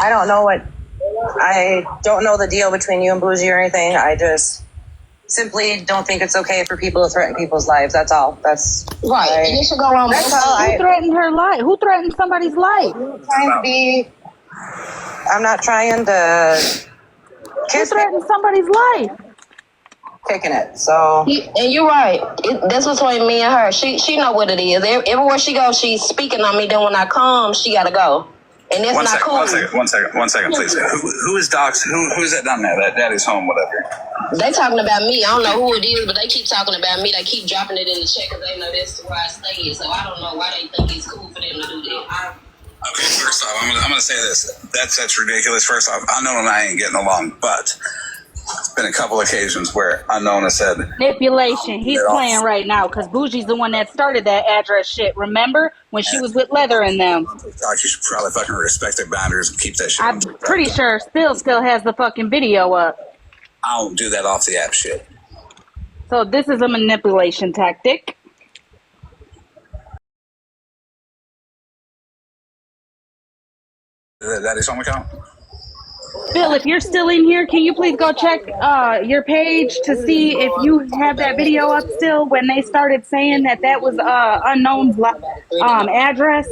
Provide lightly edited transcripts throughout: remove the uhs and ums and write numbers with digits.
I don't know the deal between you and Bougie or anything. I just simply don't think it's okay for people to threaten people's lives. That's all. That's right. And you should go on. That's all. Who threatened her life? Who threatened somebody's life? I'm not trying to Who threatened somebody's life? kicking it. So and you're right. That's between me and her. She know what it is. Everywhere she goes, she's speaking on me. Then when I come, she gotta go. And that's not cool. One second, please. Who is Docs? Who's that down there? That Daddy's Home, whatever. They talking about me. I don't know who it is, but they keep talking about me. They keep dropping it in the chat because they know that's where I stay. So I don't know why they think it's cool for them to do that. Okay, first off, I'm gonna say this. That's ridiculous. First off, Unknown and I ain't getting along, but it's been a couple occasions where Unknown has said manipulation. He's playing right now because Bougie's the one that started that address shit. Remember when she was with Leather and them? You should probably fucking respect their boundaries and keep that shit. I'm pretty sure still has the fucking video up. I don't do that off the app shit. So this is a manipulation tactic. Daddy's Home account. Bill, if you're still in here, can you please go check your page to see if you have that video up still when they started saying that was Unknown's address?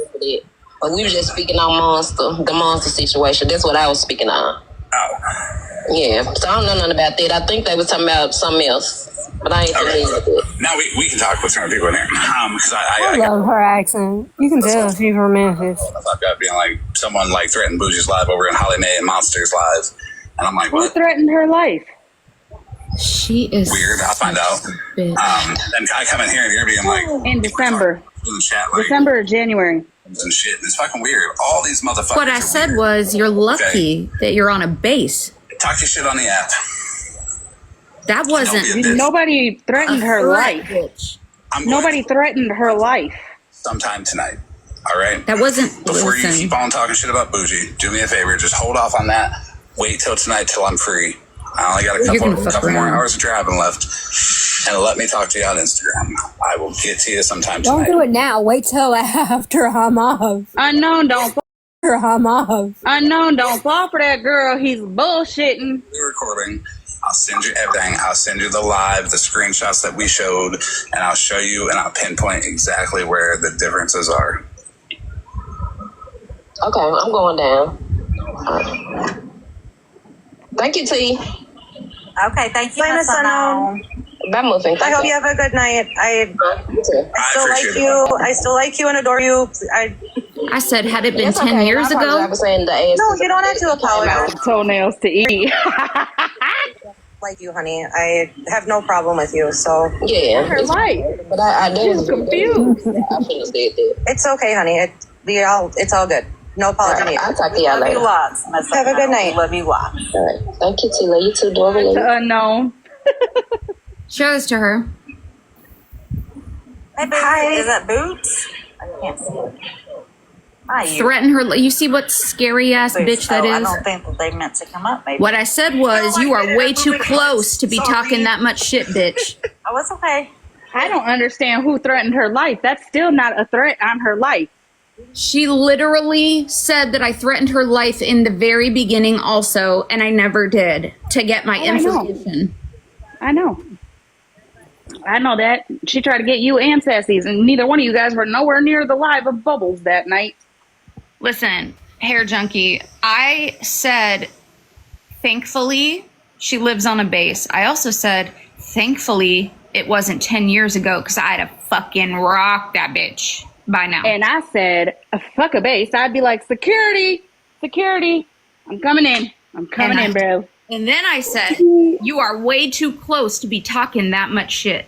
But we were just speaking on the monster situation. That's what I was speaking on. Oh. Yeah, so I don't know nothing about that. I think they was talking about something else, but I ain't familiar with it. Now we can talk with some people in here. Because I love her accent. You can tell she's from Memphis. I've got being like someone like threatened Bougie's live over in Holly Mae and Monsters live, and I'm like, what? Who threatened her life? She is weird. I'll find out. And I come in here and you're being like in December, in the chat, like, December or January. And shit. It's fucking weird. All these motherfuckers. What I said weird. Was you're lucky that you're on a base. Talk your shit on the app. That wasn't. Nobody threatened her life. Nobody threatened her life. Sometime tonight. All right. That wasn't. Before you keep on talking shit about Bougie, do me a favor. Just hold off on that. Wait till tonight till I'm free. I only got a couple more hours of driving left. And let me talk to you on Instagram. I will get to you sometime tonight. Don't do it now. Wait till after I'm off. Unknown, don't. I'm off. Unknown, don't fall for that girl. He's bullshitting. We're recording. I'll send you everything. I'll send you the live, the screenshots that we showed, and I'll show you and I'll pinpoint exactly where the differences are. Okay, I'm going down. Thank you, T. Okay, thank you, Miss Unknown. Bye, Muffin. I hope you have a good night. I still like you. I still like you and adore you. I said, had it been 10 years ago? No, you don't have to apologize. Toenails to eat. Like you, honey. I have no problem with you. So yeah, her life. But I do. She's confused. I shouldn't have said that. It's okay, honey. It's all good. No apology needed. I'll talk to y'all later. Have a good night. Love you lots. All right. Thank you, Tila. You too, Dora. Unknown. Show this to her. Hi. Is that Boots? I can't see it. Hi, you. Threaten her. You see what scary ass bitch that is? I don't think that they meant to come up. Maybe. What I said was, you are way too close to be talking that much shit, bitch. Oh, it's okay. I don't understand who threatened her life. That's still not a threat on her life. She literally said that I threatened her life in the very beginning also, and I never did, to get my information. I know that. She tried to get you and Sassy's, and neither one of you guys were nowhere near the live of Bubbles that night. Listen, Hair Junkie, I said, thankfully, she lives on a base. I also said, thankfully, it wasn't 10 years ago, because I'd have fucking rocked that bitch by now. And I said, fuck a base. I'd be like, security, I'm coming in, bro. And then I said, you are way too close to be talking that much shit.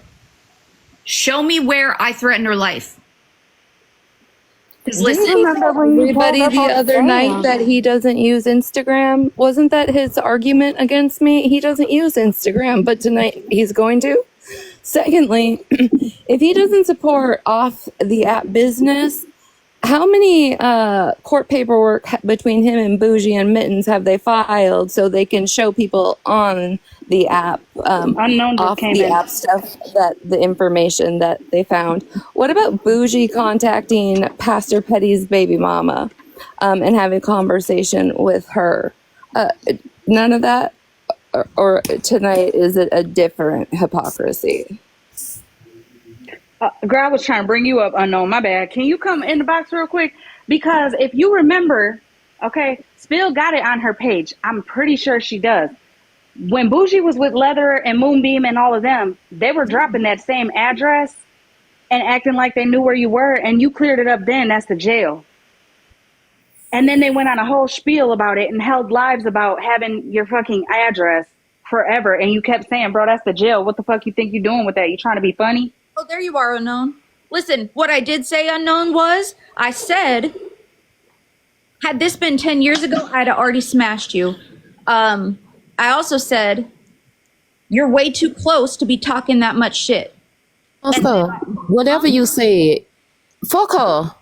Show me where I threatened her life. Listen, everybody the other night that he doesn't use Instagram, wasn't that his argument against me? He doesn't use Instagram, but tonight he's going to. Secondly, if he doesn't support off the app business, how many court paperwork between him and Bougie and Mittens have they filed so they can show people on the app, Unknown off the app stuff, that the information that they found? What about Bougie contacting Pastor Petty's baby mama? and having conversation with her. None of that, or tonight, is it a different hypocrisy? Girl, I was trying to bring you up, unknown. My bad. Can you come in the box real quick? Because if you remember, okay, Spill got it on her page. I'm pretty sure she does. When Bougie was with Leather and Moonbeam and all of them, they were dropping that same address and acting like they knew where you were, and you cleared it up then. That's the jail. And then they went on a whole spiel about it and held lives about having your fucking address forever. And you kept saying, bro, that's the jail. What the fuck you think you doing with that? You trying to be funny? Oh, there you are, Unknown. Listen, what I did say, Unknown, was I said, had this been 10 years ago, I'd have already smashed you. I also said, you're way too close to be talking that much shit. Also, whatever you said, fuck her.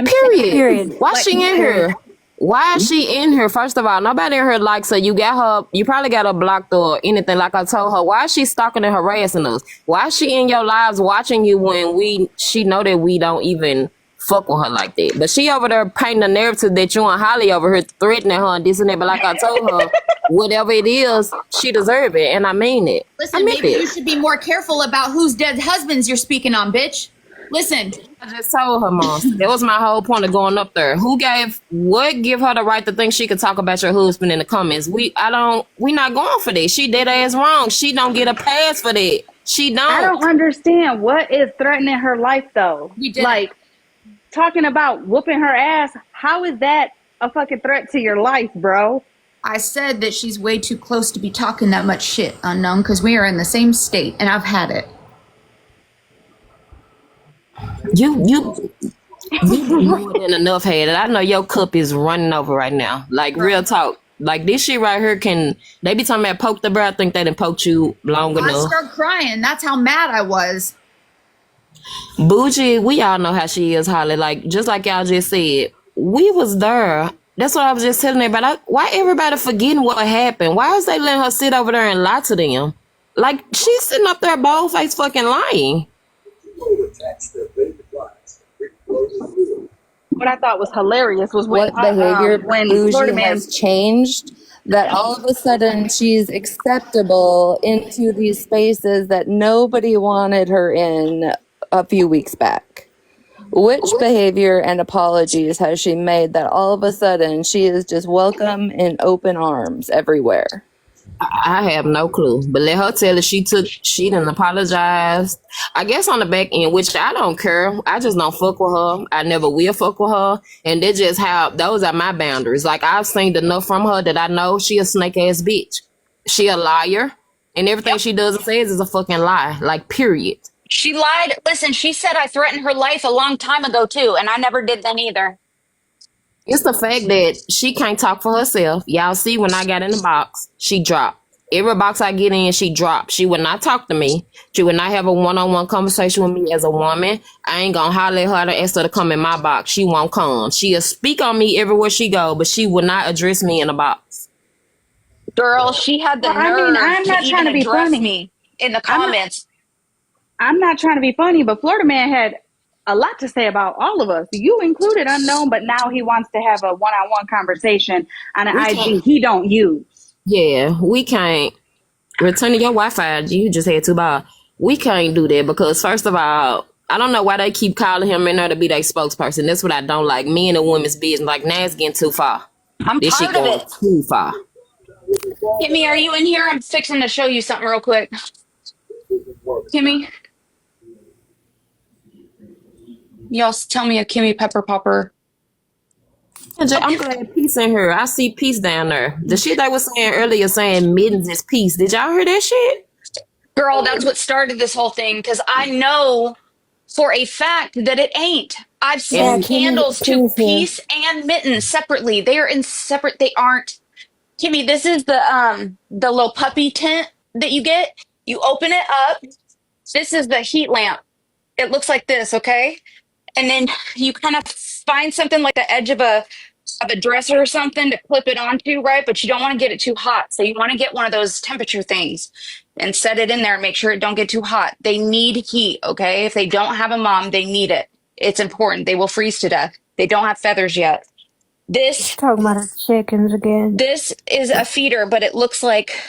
Period. Why she in here? Why is she in here? First of all, nobody in here likes her. You got her. You probably got her blocked or anything. Like I told her, why is she stalking and harassing us? Why is she in your lives watching you when she know that we don't even fuck with her like that? But she over there painting the narrative that you and Holly over here threatening her and this and that. But like I told her, whatever it is, she deserve it, and I mean it. Listen, maybe you should be more careful about whose dead husbands you're speaking on, bitch. Listen, I just told her, Mom. That was my whole point of going up there. What give her the right to think she could talk about your husband in the comments? We not going for that. She dead ass wrong. She don't get a pass for that. She don't. I don't understand what is threatening her life though. You did like talking about whooping her ass. How is that a fucking threat to your life, bro? I said that she's way too close to be talking that much shit, Unknown, because we are in the same state, and I've had it. You more than enough had it. I know your cup is running over right now. Like real talk. Like this shit right here they be talking about poke the bear. I think they done poked you long enough. I start crying. That's how mad I was. Bougie, we all know how she is, Holly. Like just like y'all just said, we was there. That's what I was just telling everybody. Why everybody forgetting what happened? Why is they letting her sit over there and lie to them? Like she's sitting up there bold face fucking lying. What I thought was hilarious was What behavior Bougie has changed, that all of a sudden she's acceptable into these spaces that nobody wanted her in a few weeks back. Which behavior and apologies has she made that all of a sudden she is just welcome in open arms everywhere? I have no clue, but let her tell it. She done apologized. I guess on the back end, which I don't care. I just don't fuck with her. I never will fuck with her. And that's just those are my boundaries. Like I've seen enough from her that I know she a snake ass bitch. She a liar. And everything she does and says is a fucking lie. Like period. She lied. Listen, she said I threatened her life a long time ago too, and I never did that either. It's the fact that she can't talk for herself. Y'all see when I got in the box, she dropped. Every box I get in, she dropped. She would not talk to me. She would not have a one-on-one conversation with me as a woman. I ain't gonna holler at her to ask her to come in my box. She won't come. She'll speak on me everywhere she go, but she would not address me in a box. Girl, she had the nerve I'm not to trying to even be address funny. me in the comments. I'm not trying to be funny, but Florida Man had a lot to say about all of us, you included, Unknown, but now he wants to have a one-on-one conversation on an IG he don't use. Yeah, we can't. Returning your Wi-Fi, you just had 2 bars. We can't do that because first of all, I don't know why they keep calling him in there to be their spokesperson. That's what I don't like. Me and a woman's business. Like now it's getting too far. I'm this tired shit going of it. too far. Kimmy, are you in here? I'm fixing to show you something real quick. Kimmy? Y'all tell me a Kimmy Pepper Popper. I'm glad Peace in here. I see Peace down there. The shit they was saying earlier saying mittens is peace. Did y'all hear that shit? Girl, that's what started this whole thing because I know for a fact that it ain't. I've seen candles to peace and mittens separately. They are in separate. They aren't. Kimmy, this is the little puppy tent that you get. You open it up. This is the heat lamp. It looks like this, okay? And then you kind of find something like the edge of a dresser or something to clip it onto, right? But you don't want to get it too hot. So you want to get one of those temperature things and set it in there and make sure it don't get too hot. They need heat, okay? If they don't have a mom, they need it. It's important. They will freeze to death. They don't have feathers yet. This Talking about the chickens again. This is a feeder, but it looks like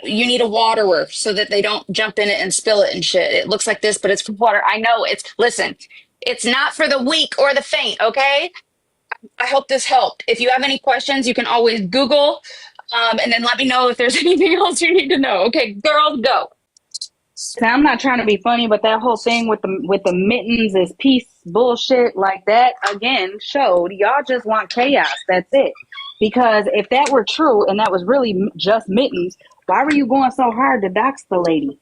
you need a waterer so that they don't jump in it and spill it and shit. It looks like this, but it's for water. I know listen, it's not for the weak or the faint, okay? I hope this helped. If you have any questions, you can always Google and then let me know if there's anything else you need to know. Okay, girls, go. So I'm not trying to be funny, but that whole thing with the mittens is peace bullshit. Like that again showed y'all just want chaos. That's it. Because if that were true and that was really just mittens, why were you going so hard to dox the lady?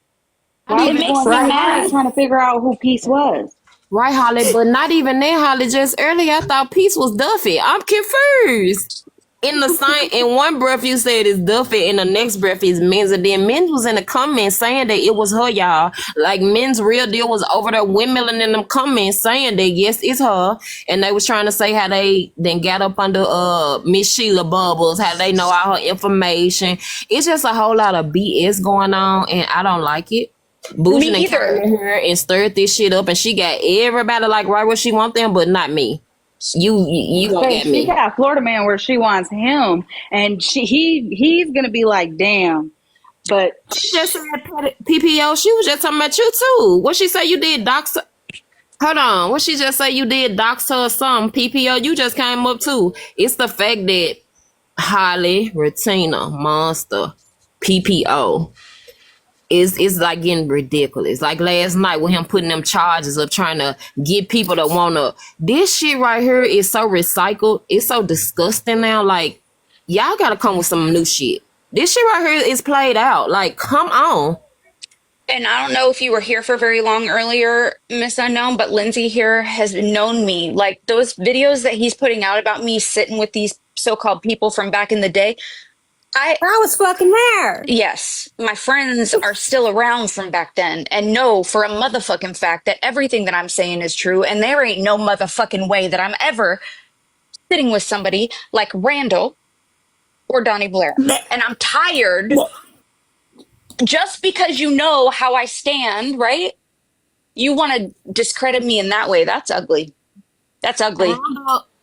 Why It were you makes going me so mad. hard trying to figure out who Peace was? Right, Holly, but not even then, Holly. Just earlier, I thought Peace was Duffy. I'm confused. In one breath you said it's Duffy, in the next breath is Men's, and then Men's was in the comments saying that it was her, y'all. Like Men's real deal was over there windmilling in them comments saying that yes, it's her, and they was trying to say how they then got up under Miss Sheila Bubbles, how they know all her information. It's just a whole lot of BS going on, and I don't like it. Bougie Me and either. came in here and stirred this shit up, and she got everybody like right where she want them, but not me. You gonna Hey, get she me. got Florida man where she wants him, and he's gonna be like, damn. But She just said PPO. She was just talking about you too. What she say you did dox? Hold on. What she just say you did dox her or something? PPO. You just came up too. It's the fact that Holly, Retina, Monster, PPO is like getting ridiculous. Like last night with him putting them charges of trying to get people to wanna. This shit right here is so recycled. It's so disgusting now. Like y'all gotta come with some new shit. This shit right here is played out. Like, come on. And I don't know if you were here for very long earlier, Miss Unknown, but Lindsay here has known me. Like those videos that he's putting out about me sitting with these so-called people from back in the day. I was fucking there. Yes, my friends are still around from back then and know for a motherfucking fact that everything that I'm saying is true. And there ain't no motherfucking way that I'm ever sitting with somebody like Randall or Donnie Blair. And I'm tired. Just because you know how I stand, right? You want to discredit me in that way. That's ugly. That's ugly.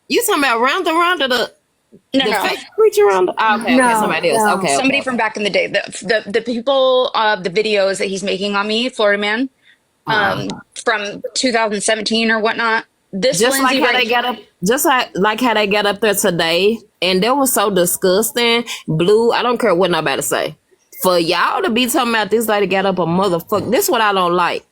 You talking about Ronda the No. fake preacher Ronda? Oh, okay, No, somebody else. no. Okay, Somebody from back in the day. The people the videos that he's making on me, Florida Man, from 2017 or whatnot. This just Lindsay like how right they got up, just like how they got up there today, and that was so disgusting. Blue, I don't care what nobody say. For y'all to be talking about this lady got up a motherfucker, this what I don't like.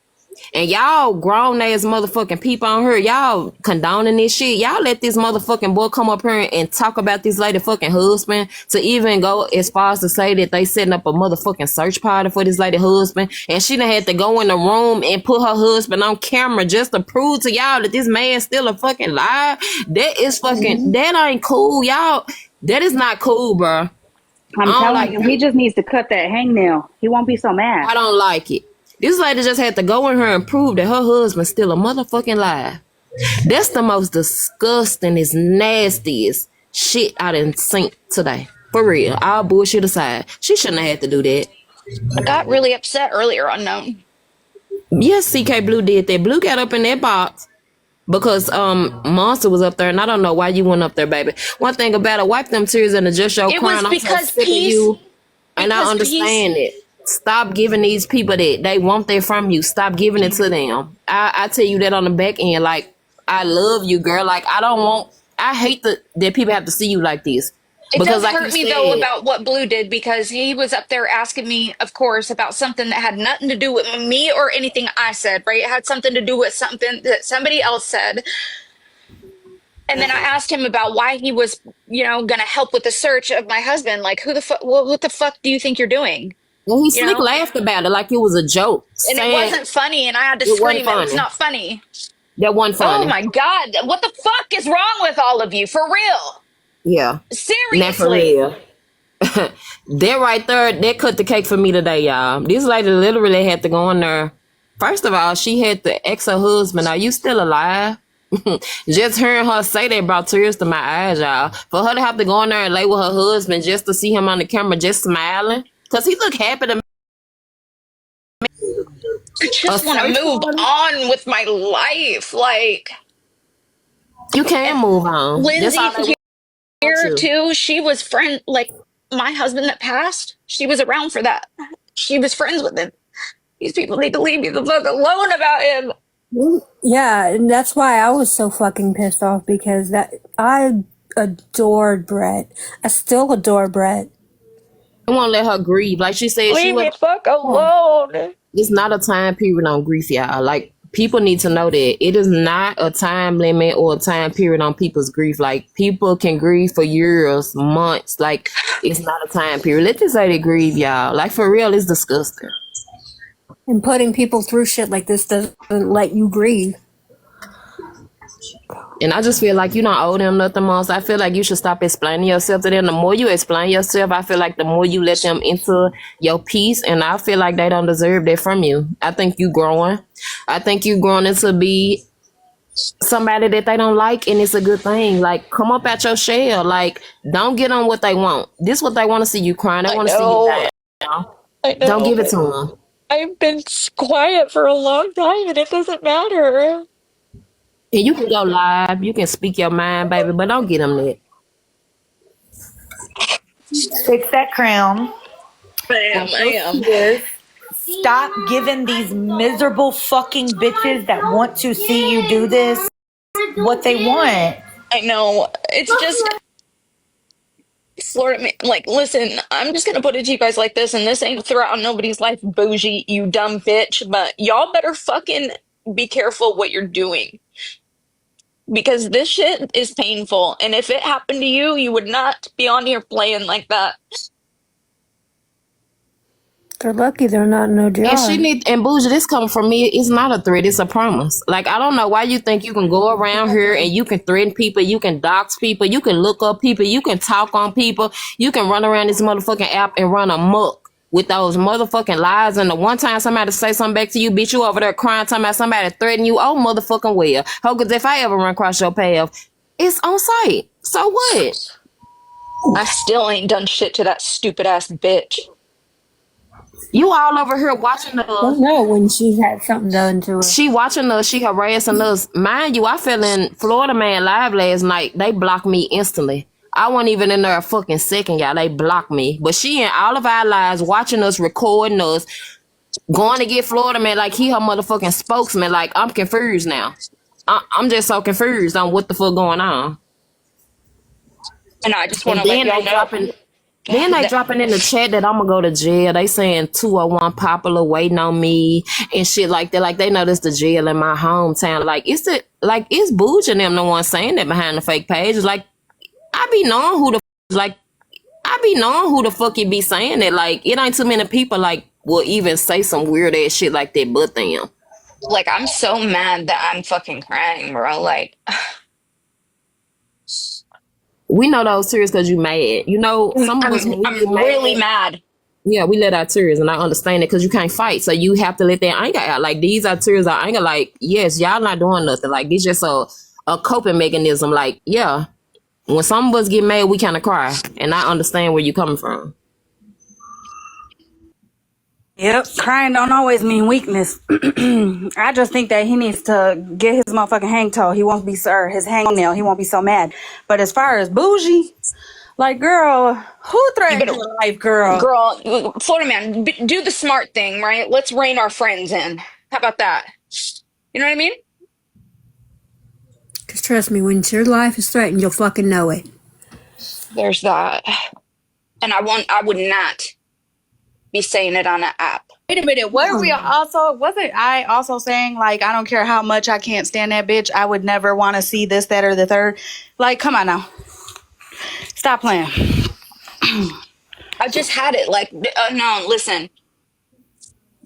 And y'all grown ass motherfucking people on here, y'all condoning this shit. Y'all let this motherfucking boy come up here and talk about this lady fucking husband, to even go as far as to say that they setting up a motherfucking search party for this lady husband, and she done had to go in the room and put her husband on camera just to prove to y'all that this man's still a fucking liar. That is fucking, that ain't cool, y'all. That is not cool, bro. I'm telling you, he just needs to cut that hangnail. He won't be so mad. I don't like it. This lady just had to go in here and prove that her husband's still a motherfucking lie. That's the most disgustingest, nastiest shit I done seen today. For real. All bullshit aside. She shouldn't have had to do that. I got really upset earlier, Unknown. Yes, CK Blue did that. Blue got up in that box because Monster was up there, and I don't know why you went up there, baby. One thing about it, wipe them tears in the just show It crying. was I'm so because sick of Peace- you. And I because understand it. Stop giving these people that they want that from you. Stop giving it to them. I tell you that on the back end. Like, I love you, girl. Like, I hate that people have to see you like this. It does like hurt you me though said- about what Blue did, because he was up there asking me, of course, about something that had nothing to do with me or anything I said, right? It had something to do with something that somebody else said. And then I asked him about why he was, going to help with the search of my husband. Like, who the fuck, what the fuck do you think you're doing? Well, he You slick know? laughed about it like it was a joke. And it saying wasn't funny, and I had to It wasn't scream, it was funny. not funny. That wasn't funny. Oh my God, what the fuck is wrong with all of you? For real. Yeah. Seriously. Not for real. That right there, that cut the cake for me today, y'all. This lady literally had to go in there. First of all, she had to ask her husband, are you still alive? Just hearing her say that brought tears to my eyes, y'all. For her to have to go in there and lay with her husband just to see him on the camera just smiling. Because he looked happy to me. I just want to move on with my life. Like, You can move on. That's Lindsay all they want here you. too. She was friend like my husband that passed. She was around for that. She was friends with him. These people need to leave me the fuck alone about him. Yeah, and that's why I was so fucking pissed off, because that I adored Brett. I still adore Brett. I won't let her grieve. Like she said, Leave me fuck alone. it's not a time period on grief, y'all. Like people need to know that it is not a time limit or a time period on people's grief. Like people can grieve for years, months. Like it's not a time period. Let this lady grieve, y'all. Like for real, it's disgusting. And putting people through shit like this doesn't let you grieve. And I just feel like you don't owe them nothing else. I feel like you should stop explaining yourself to them. The more you explain yourself, I feel like the more you let them into your peace. And I feel like they don't deserve that from you. I think you growing. I think you growing into be somebody that they don't like, and it's a good thing. Like, come up out your shell. Like, don't get on what they want. This what they want to see you crying. They want to see you down. I know. Don't give it to them. I've been quiet for a long time and it doesn't matter. And you can go live. You can speak your mind, baby, but don't get them that. Fix that crown. I am. Stop giving these miserable fucking bitches that want to see you do this what they want. I know. It's just Florida man. Like, listen, I'm just gonna put it to you guys like this, and this ain't to throw out nobody's life, bougie, you dumb bitch, but y'all better fucking be careful what you're doing. Because this shit is painful. And if it happened to you, you would not be on here playing like that. They're lucky they're not no job. And Bougie, this coming from me, it's not a threat, it's a promise. Like, I don't know why you think you can go around here and you can threaten people, you can dox people, you can look up people, you can talk on people, you can run around this motherfucking app and run amok with those motherfucking lies. And the one time somebody say something back to you, bitch, you over there crying, talking about somebody threatening you, oh motherfucking well. Because if I ever run across your path, it's on site. So what? I still ain't done shit to that stupid ass bitch. You all over here watching I don't know when she's had something done to her. She watching us, she harassing us. Mind you, I fell in Florida Man Live last night. They blocked me instantly. I wasn't even in there a fucking second, y'all. They blocked me. But she in all of our lives watching us, recording us, going to get Florida Man like he her motherfucking spokesman. Like, I'm confused now. I'm just so confused on what the fuck going on. And I just want to let y'all know. Then they dropping in the chat that I'm gonna go to jail. They saying 201 Popular waiting on me and shit like that. Like they know this the jail in my hometown. Like it's Bougie and them the one saying that behind the fake page. Like I be knowing who the fuck you be saying that. Like it ain't too many people like will even say some weird ass shit like that but them. Like I'm so mad that I'm fucking crying, bro. Like we know those tears because you mad. You know, some of us I'm really mad. Yeah, we let our tears, and I understand it because you can't fight, so you have to let that anger out. Like these are tears of anger. Like yes, y'all not doing nothing. Like it's just a coping mechanism. Like yeah, when some of us get mad, we kind of cry, and I understand where you coming from. Yep, crying don't always mean weakness. I just think that he needs to get his motherfucking hang toe. He won't be, his hangnail. He won't be so mad. But as far as Bougie, like, girl, who threatened your life, girl? Girl, Florida Man, do the smart thing, right? Let's rein our friends in. How about that? You know what I mean? Because trust me, when your life is threatened, you'll fucking know it. There's that. And I would not be saying it on an app. Wait a minute, wasn't I also saying, like, I don't care how much I can't stand that bitch, I would never want to see this, that, or the third? Like, come on now. Stop playing. I just had it. Like, no, listen.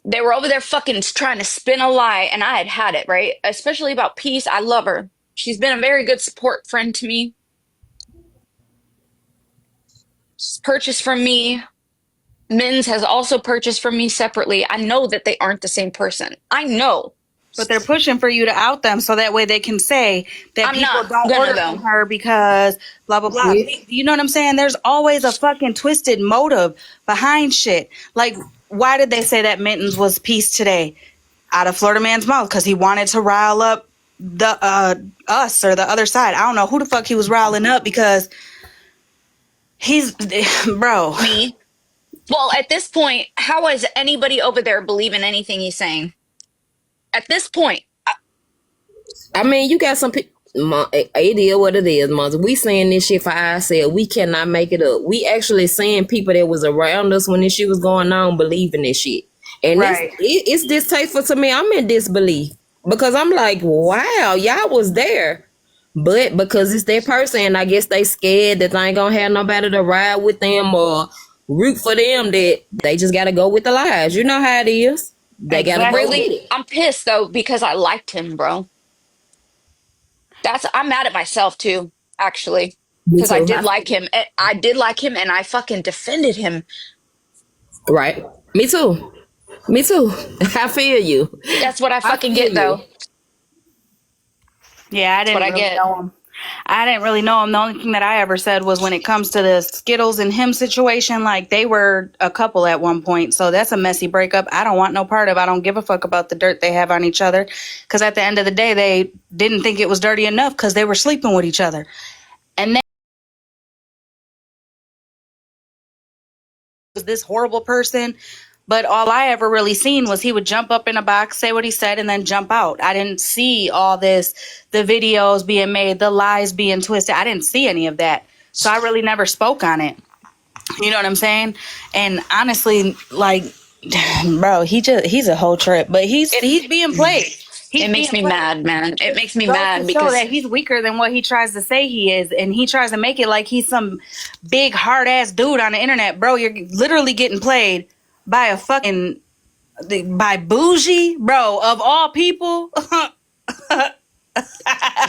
They were over there fucking trying to spin a lie, and I had it, right? Especially about Peace. I love her. She's been a very good support friend to me. She's purchased from me. Mins has also purchased from me separately. I know that they aren't the same person. I know. But they're pushing for you to out them so that way they can say that people don't order from her because blah, blah, blah. You know what I'm saying? There's always a fucking twisted motive behind shit. Like, why did they say that Mittens was Peace today? Out of Florida Man's mouth because he wanted to rile up the us or the other side. I don't know who the fuck he was riling up because he's bro. Me. Well, at this point, how is anybody over there believing anything he's saying? At this point, I mean, you got some people. It is what it is, Mother. We saying this shit for ourselves. We cannot make it up. We actually seeing people that was around us when this shit was going on believing this shit. And Right. it's distasteful to me. I'm in disbelief because I'm like, wow, y'all was there. But because it's their person, and I guess they scared that they ain't gonna have nobody to ride with them or root for them, that they just gotta go with the lies. You know how it is. They gotta go with really, it. I'm pissed though because I liked him, bro. I'm mad at myself too, actually, Me because I too. did like him. I did like him, and I fucking defended him. Right. Me too. Me too. I feel you. That's what I fucking feel get, though. Yeah, I didn't what I really get. know him. I didn't really know him. The only thing that I ever said was when it comes to the Skittles and him situation, like they were a couple at one point. So that's a messy breakup. I don't want no part of. I don't give a fuck about the dirt they have on each other. Because at the end of the day, they didn't think it was dirty enough because they were sleeping with each other. And then was this horrible person. But all I ever really seen was he would jump up in a box, say what he said, and then jump out. I didn't see all this, the videos being made, the lies being twisted. I didn't see any of that. So I really never spoke on it. You know what I'm saying? And honestly, like, bro, he's a whole trip. But he's being played. It makes me mad, man. It makes me Goes mad to show because that he's weaker than what he tries to say he is, and he tries to make it like he's some big hard ass dude on the internet. Bro, you're literally getting played by a fucking by Bougie, bro, of all people.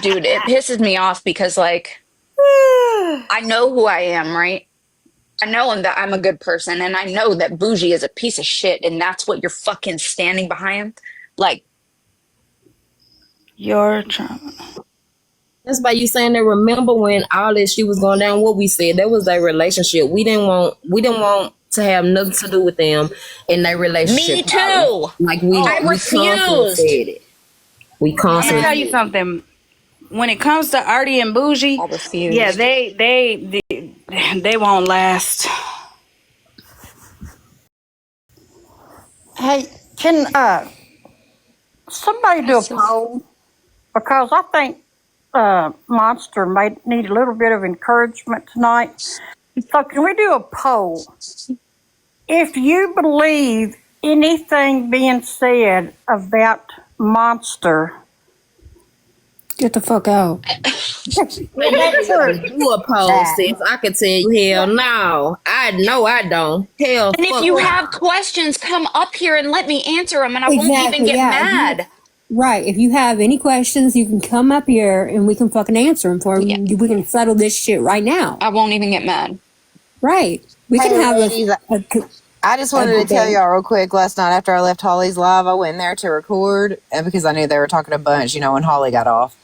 dude, it pisses me off because, like, I know who I am, right? I know that I'm a good person, and I know that Bougie is a piece of shit, and that's what you're fucking standing behind. Like, Your trauma. That's why you saying that. Remember when all this shit was going down? What we said, that was their relationship. We didn't want to have nothing to do with them in their relationship. me too. Like we constantly refused. said it. We I'm constantly. gonna tell you something. When it comes to Artie and Bougie, I refuse. yeah, they won't last. Hey, can somebody do a poll? Because I think Monster might need a little bit of encouragement tonight. So can we do a poll? If you believe anything being said about Monster, Get the fuck out. Do a poll, sis. I could tell you, hell no. I know I don't. Hell, And if fuck you no. have questions, come up here and let me answer them, and I won't even get mad. Right. If you have any questions, you can come up here and we can fucking answer them for you. We can settle this shit right now. I won't even get mad. Right. We can have ladies, I just wanted to tell y'all real quick. Last night after I left Holly's live, I went in there to record because I knew they were talking a bunch, when Holly got off.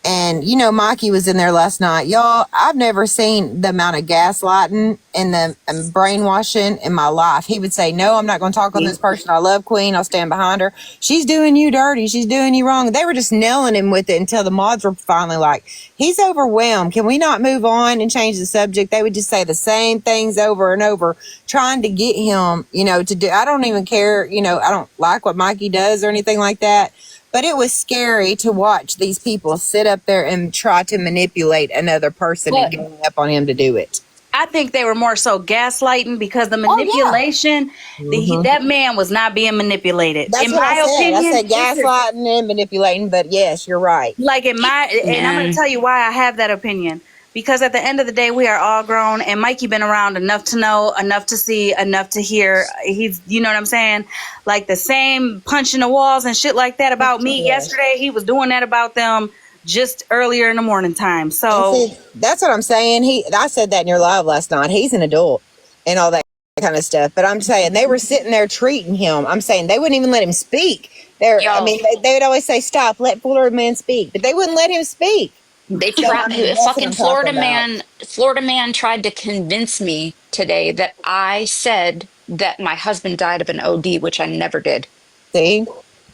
And, Mikey was in there last night. Y'all, I've never seen the amount of gaslighting and the brainwashing in my life. He would say, no, I'm not going to talk on this person. I love Queen. I'll stand behind her. She's doing you dirty. She's doing you wrong. They were just nailing him with it until the mods were finally like, he's overwhelmed. Can we not move on and change the subject? They would just say the same things over and over, trying to get him, to do. I don't even care. I don't like what Mikey does or anything like that. But it was scary to watch these people sit up there and try to manipulate another person and gang up on him to do it. I think they were more so gaslighting because the manipulation, that man was not being manipulated. That's in what my opinion, I said gaslighting and manipulating, but yes, you're right. Like and I'm going to tell you why I have that opinion. Because at the end of the day, we are all grown, and Mikey been around enough to know, enough to see, enough to hear. He's, you know what I'm saying? Like the same punching the walls and shit like that about me yesterday. He was doing that about them just earlier in the morning time. So see, that's what I'm saying. I said that in your live last night. He's an adult and all that kind of stuff. But I'm saying they were sitting there treating him. I'm saying they wouldn't even let him speak. They would always say, "Stop, let Florida man speak," but they wouldn't let him speak. They tried. Fucking Florida man tried to convince me today that I said that my husband died of an OD, which I never did. See?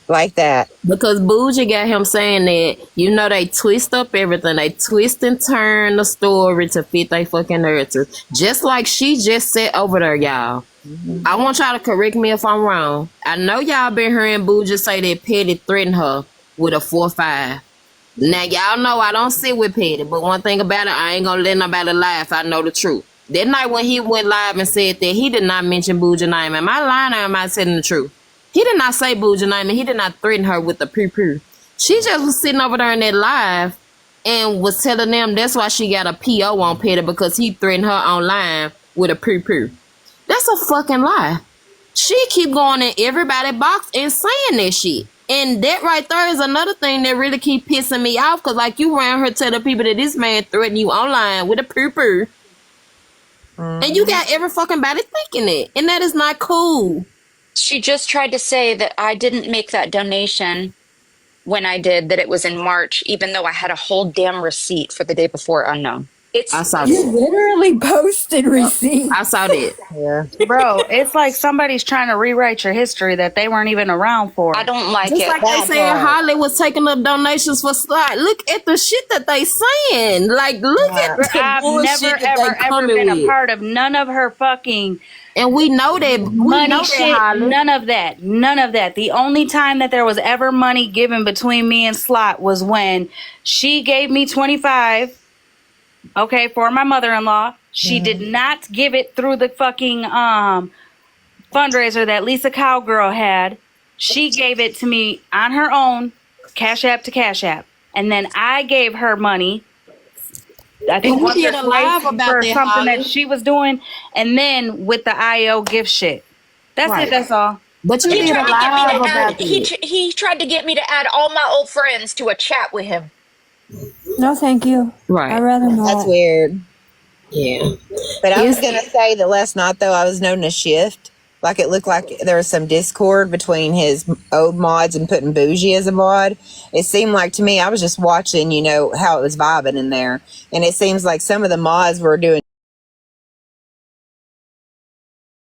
like that. Because Bougie got him saying that, you know, they twist up everything. They twist and turn the story to fit their fucking narrative. Just like she just said over there, y'all. I want y'all to correct me if I'm wrong. I know y'all been hearing Bougie say that Petty threatened her with a 4-5. Now, y'all know I don't sit with Petty, but one thing about it, I ain't gonna let nobody lie if I know the truth. That night when he went live and said that, he did not mention Bougie name. Am I lying or am I telling the truth? He did not say Bougie name and he did not threaten her with the poo-poo. She just was sitting over there in that live and was telling them that's why she got a PO on Petty, because he threatened her online with a poo-poo. That's a fucking lie. She keep going in everybody's box and saying that shit. And that right there is another thing that really keep pissing me off, because like you around here telling people that this man threatened you online with a poo-poo. And you got every fucking body thinking it. And that is not cool. She just tried to say that I didn't make that donation when I did, that it was in March, even though I had a whole damn receipt for the day before unknown. I saw You that. literally posted receipts. I saw that. Yeah. Bro, it's like somebody's trying to rewrite your history that they weren't even around for. I don't like Just it. like they said Holly was taking up donations for Slide. Look at the shit that they saying. Like, look at the I've bullshit never, that ever, they ever coming been a with. part of none of her fucking And we know that. We money know shit. that, Holly. None of that. None of that. The only time that there was ever money given between me and Slot was when she gave me 25. Okay, for my mother-in-law. She did not give it through the fucking fundraiser that Lisa Cowgirl had. She gave it to me on her own, Cash App to Cash App. And then I gave her money. I think And we once did or a live twice about for that, something Holly. that she was doing. And then with the IO gift shit. That's Right. it, that's all. But you He did a tried to get me live to about add. that. He tried to get me to add all my old friends to a chat with him. No, thank you. Right. I'd rather not. That's weird. Yeah. But I was going to say that last night, though, I was noting a shift. Like, it looked like there was some discord between his old mods and putting Bougie as a mod. It seemed like to me, I was just watching, you know, how it was vibing in there. And it seems like some of the mods were doing